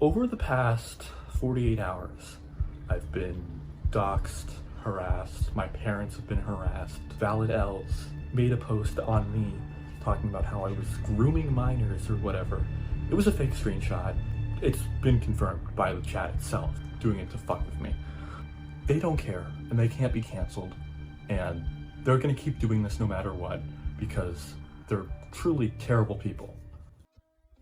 Over the past 48 hours, I've been doxed, harassed, my parents have been harassed. Valid L's made a post on me talking about how I was grooming minors or whatever. It was a fake screenshot. It's been confirmed by the chat itself, doing it to fuck with me. They don't care, and they can't be canceled, and they're gonna keep doing this no matter what, because they're truly terrible people.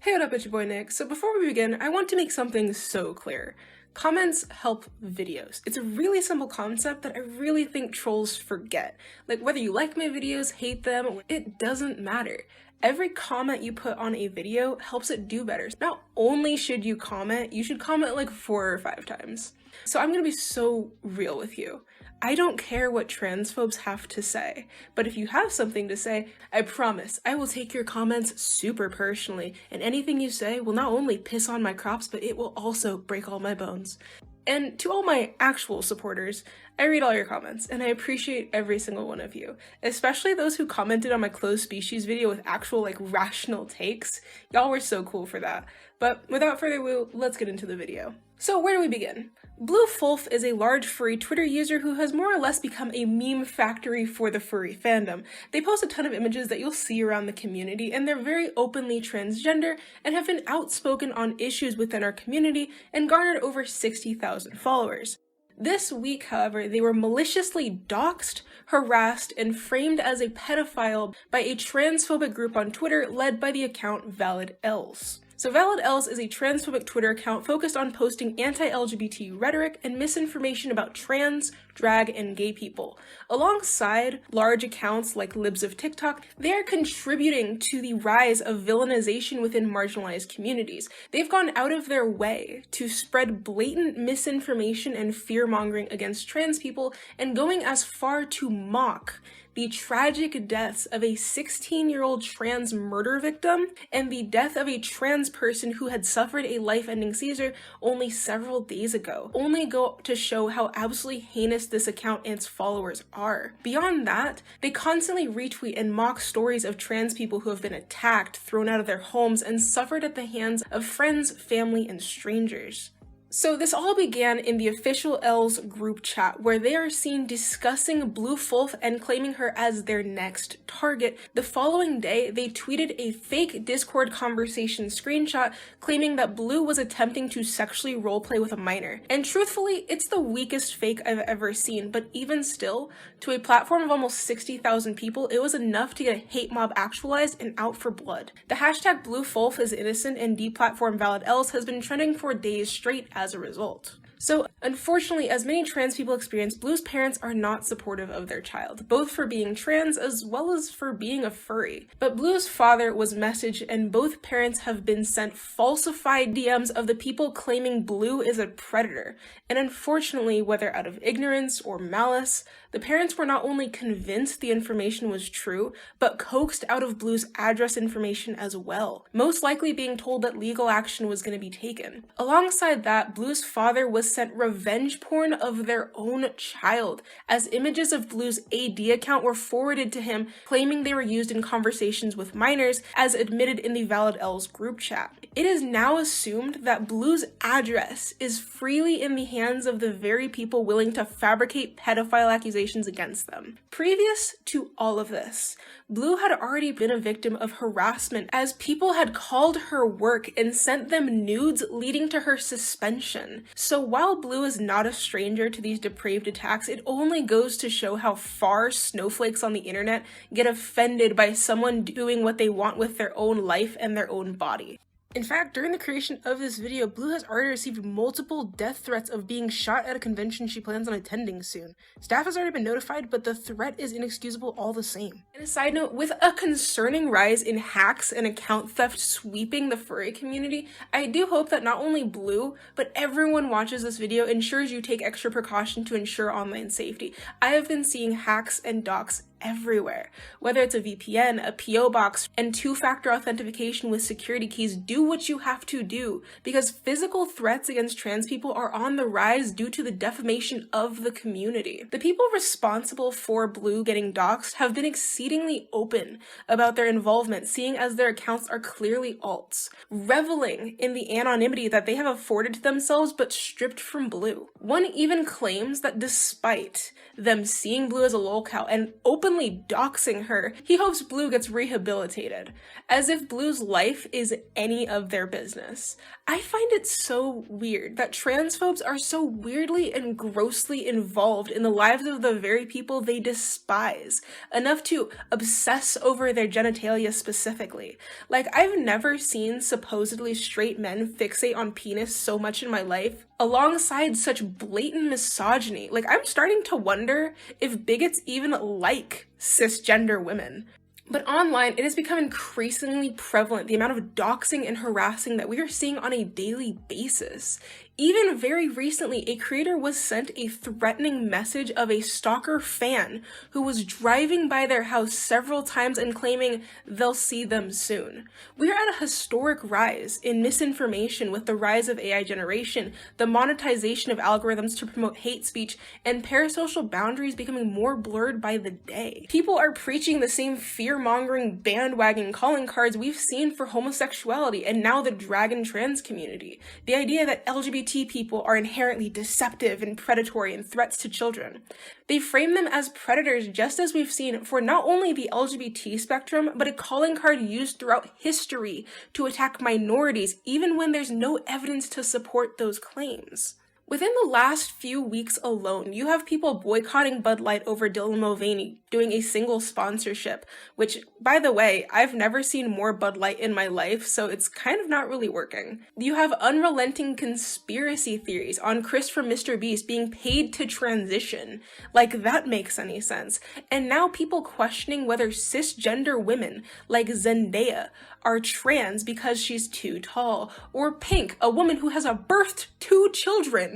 Hey, what up, it's your boy Nick. So before we begin, I want to make something so clear. Comments help videos. It's a really simple concept that I really think trolls forget. Like, whether you like my videos, hate them, it doesn't matter. Every comment you put on a video helps it do better. Not only should you comment, you should comment like 4 or 5 times. So I'm gonna be so real with you. I don't care what transphobes have to say, but if you have something to say, I promise I will take your comments super personally, and anything you say will not only piss on my crops, but it will also break all my bones. And to all my actual supporters, I read all your comments, and I appreciate every single one of you, especially those who commented on my closed species video with actual, like, rational takes. Y'all were so cool for that. But without further ado, let's get into the video. So where do we begin? Bluefolf is a large furry Twitter user who has more or less become a meme factory for the furry fandom. They post a ton of images that you'll see around the community, and they're very openly transgender and have been outspoken on issues within our community and garnered over 60,000 followers. This week, however, they were maliciously doxed, harassed, and framed as a pedophile by a transphobic group on Twitter led by the account Valid L's. So Valid L's is a transphobic Twitter account focused on posting anti-LGBT rhetoric and misinformation about trans, drag, and gay people. Alongside large accounts like Libs of TikTok, they are contributing to the rise of villainization within marginalized communities. They've gone out of their way to spread blatant misinformation and fear-mongering against trans people, and going as far to mock the tragic deaths of a 16-year-old trans murder victim and the death of a trans person who had suffered a life-ending seizure only several days ago. Only go to show how absolutely heinous this account and its followers are. Beyond that, they constantly retweet and mock stories of trans people who have been attacked, thrown out of their homes, and suffered at the hands of friends, family, and strangers. So this all began in the official L's group chat, where they are seen discussing Bluefolf and claiming her as their next target. The following day, they tweeted a fake Discord conversation screenshot claiming that Blue was attempting to sexually roleplay with a minor. And truthfully, it's the weakest fake I've ever seen, but even still, to a platform of almost 60,000 people, it was enough to get a hate mob actualized and out for blood. The hashtag Bluefolf is innocent and deplatform Valid L's has been trending for days straight as a result. So, unfortunately, as many trans people experience, Blue's parents are not supportive of their child, both for being trans as well as for being a furry. But Blue's father was messaged, and both parents have been sent falsified DMs of the people claiming Blue is a predator. And unfortunately, whether out of ignorance or malice, the parents were not only convinced the information was true, but coaxed out of Blue's address information as well, most likely being told that legal action was going to be taken. Alongside that, Blue's father was sent revenge porn of their own child, as images of Blue's AD account were forwarded to him, claiming they were used in conversations with minors, as admitted in the Valid L's group chat. It is now assumed that Blue's address is freely in the hands of the very people willing to fabricate pedophile accusations against them. Previous to all of this, Blue had already been a victim of harassment, as people had called her work and sent them nudes, leading to her suspension. So while Blue is not a stranger to these depraved attacks, it only goes to show how far snowflakes on the internet get offended by someone doing what they want with their own life and their own body. In fact, during the creation of this video, Blue has already received multiple death threats of being shot at a convention she plans on attending soon. Staff has already been notified, but the threat is inexcusable all the same. And a side note, with a concerning rise in hacks and account theft sweeping the furry community, I do hope that not only Blue, but everyone watches this video ensures you take extra precaution to ensure online safety. I have been seeing hacks and docs everywhere. Whether it's a VPN, a PO box, and two-factor authentication with security keys, do what you have to do, because physical threats against trans people are on the rise due to the defamation of the community. The people responsible for Blue getting doxxed have been exceedingly open about their involvement, seeing as their accounts are clearly alts, reveling in the anonymity that they have afforded to themselves but stripped from Blue. One even claims that despite them seeing Blue as a lolcow and openly doxing her, he hopes Blue gets rehabilitated, as if Blue's life is any of their business. I find it so weird that transphobes are so weirdly and grossly involved in the lives of the very people they despise, enough to obsess over their genitalia specifically. Like, I've never seen supposedly straight men fixate on penis so much in my life, alongside such blatant misogyny. Like, I'm starting to wonder if bigots even like cisgender women. But online, it has become increasingly prevalent, the amount of doxing and harassing that we are seeing on a daily basis. Even very recently, a creator was sent a threatening message of a stalker fan who was driving by their house several times and claiming they'll see them soon. We are at a historic rise in misinformation with the rise of AI generation, the monetization of algorithms to promote hate speech, and parasocial boundaries becoming more blurred by the day. People are preaching the same fear-mongering bandwagon calling cards we've seen for homosexuality and now the drag and trans community. The idea that LGBT people are inherently deceptive and predatory and threats to children. They frame them as predators, just as we've seen for not only the LGBT spectrum, but a calling card used throughout history to attack minorities, even when there's no evidence to support those claims. Within the last few weeks alone, you have people boycotting Bud Light over Dylan Mulvaney doing a single sponsorship, which, by the way, I've never seen more Bud Light in my life, so it's kind of not really working. You have unrelenting conspiracy theories on Chris from Mr. Beast being paid to transition. Like, that makes any sense. And now people questioning whether cisgender women, like Zendaya, are trans because she's too tall, or Pink, a woman who has birthed 2 children,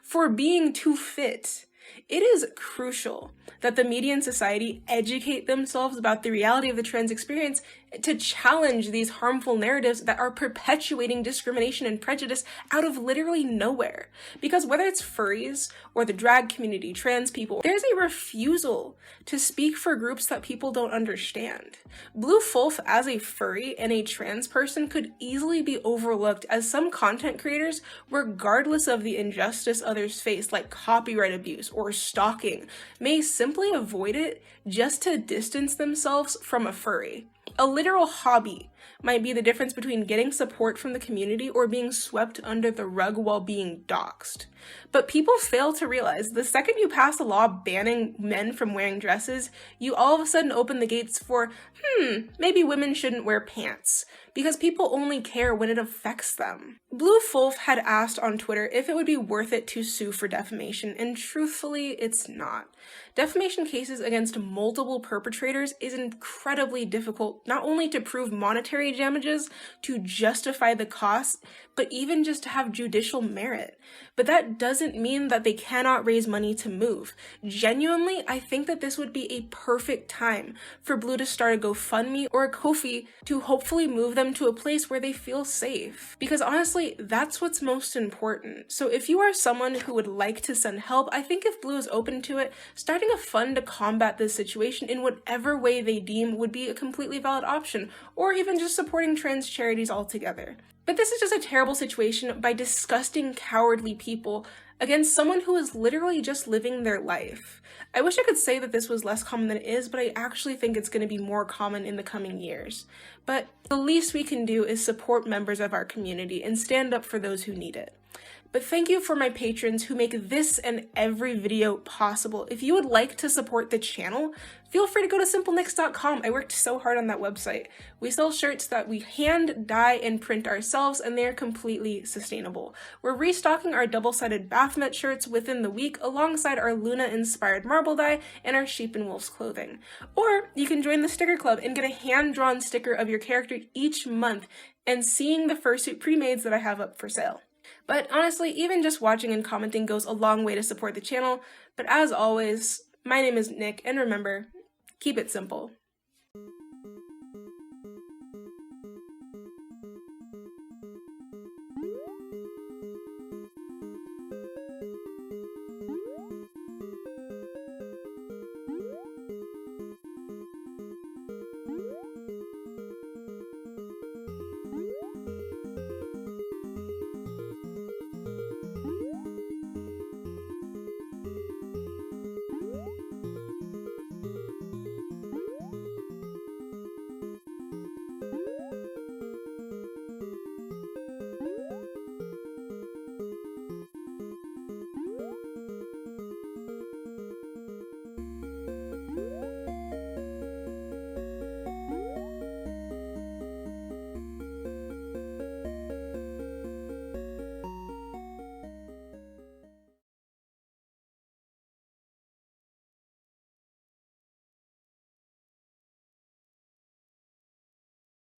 for being too fit. It is crucial that the media and society educate themselves about the reality of the trans experience to challenge these harmful narratives that are perpetuating discrimination and prejudice out of literally nowhere. Because whether it's furries or the drag community, trans people, there's a refusal to speak for groups that people don't understand. Bluefolf as a furry and a trans person could easily be overlooked, as some content creators, regardless of the injustice others face, like copyright abuse or stalking, may simply avoid it just to distance themselves from a furry. A literal hobby might be the difference between getting support from the community or being swept under the rug while being doxxed. But people fail to realize the second you pass a law banning men from wearing dresses, you all of a sudden open the gates for, maybe women shouldn't wear pants, because people only care when it affects them. Bluefolf had asked on Twitter if it would be worth it to sue for defamation, and truthfully, it's not. Defamation cases against multiple perpetrators is incredibly difficult, not only to prove monetary damages, to justify the costs, but even just to have judicial merit. But that doesn't mean that they cannot raise money to move. Genuinely, I think that this would be a perfect time for Blue to start a GoFundMe or a Ko-fi to hopefully move them to a place where they feel safe. Because honestly, that's what's most important. So if you are someone who would like to send help, I think if Blue is open to it, starting a fund to combat this situation in whatever way they deem would be a completely valid option, or even just supporting trans charities altogether. But this is just a terrible situation by disgusting, cowardly people against someone who is literally just living their life. I wish I could say that this was less common than it is, but I actually think it's going to be more common in the coming years. But the least we can do is support members of our community and stand up for those who need it. But thank you for my patrons who make this and every video possible. If you would like to support the channel, feel free to go to simplenix.com. I worked so hard on that website. We sell shirts that we hand dye and print ourselves, and they're completely sustainable. We're restocking our double-sided Baphomet shirts within the week alongside our Luna-inspired marble dye and our sheep and wolves clothing. Or you can join the sticker club and get a hand-drawn sticker of your character each month and seeing the fursuit pre-mades that I have up for sale. But honestly, even just watching and commenting goes a long way to support the channel. But as always, my name is Nick, and remember, Keep it simple.